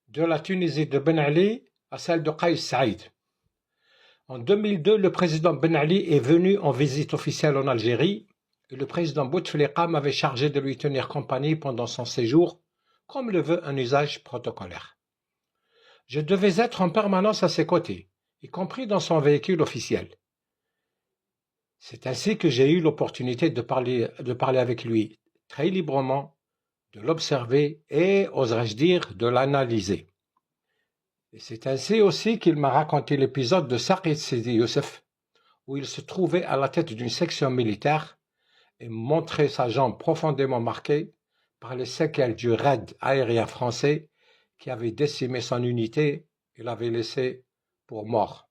De la Tunisie de Ben Ali à celle de Kais Saïd. En 2002, le président Ben Ali est venu en visite officielle en Algérie et le président Bouteflika m'avait chargé de lui tenir compagnie pendant son séjour, comme le veut un usage protocolaire. Je devais être en permanence à ses côtés, y compris dans son véhicule officiel. C'est ainsi que j'ai eu l'opportunité de parler avec lui très librement, de l'observer et, oserais-je dire, de l'analyser. Et c'est ainsi aussi qu'il m'a raconté l'épisode de Saïd Sidi Youssef, où il se trouvait à la tête d'une section militaire et montrait sa jambe profondément marquée par les séquelles du raid aérien français qui avait décimé son unité et l'avait laissé pour mort.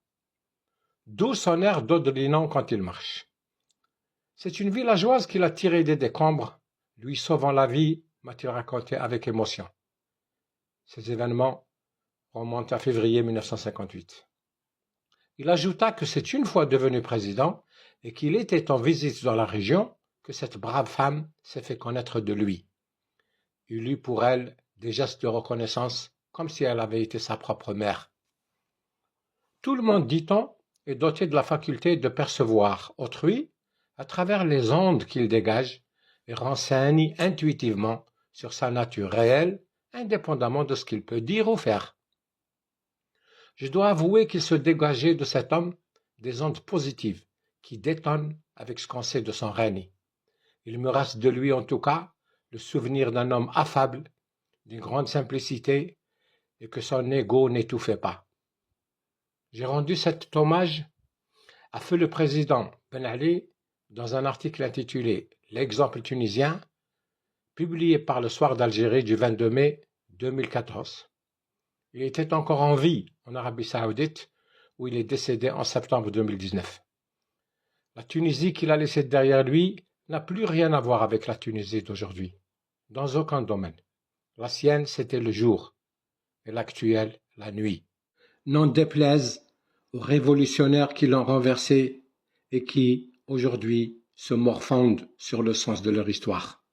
D'où son air dodelinant quand il marche. C'est une villageoise qui l'a tiré des décombres, lui sauvant la vie, m'a-t-il raconté avec émotion. Ces événements remontent à février 1958. Il ajouta que c'est une fois devenu président et qu'il était en visite dans la région que cette brave femme s'est fait connaître de lui. Il eut pour elle des gestes de reconnaissance comme si elle avait été sa propre mère. Tout le monde, dit-on, est doté de la faculté de percevoir autrui à travers les ondes qu'il dégage et renseigne intuitivement sur sa nature réelle, indépendamment de ce qu'il peut dire ou faire. Je dois avouer qu'il se dégageait de cet homme des ondes positives qui détonnent avec ce qu'on sait de son règne. Il me reste de lui en tout cas le souvenir d'un homme affable, d'une grande simplicité et que son ego n'étouffait pas. J'ai rendu cet hommage à feu le président Ben Ali dans un article intitulé « L'exemple tunisien » publié par le Soir d'Algérie du 22 mai 2014. Il était encore en vie en Arabie Saoudite où il est décédé en septembre 2019. La Tunisie qu'il a laissée derrière lui n'a plus rien à voir avec la Tunisie d'aujourd'hui, dans aucun domaine. La sienne, c'était le jour, et l'actuelle, la nuit. N'en déplaise aux révolutionnaires qui l'ont renversé et qui, aujourd'hui, se morfondent sur le sens de leur histoire.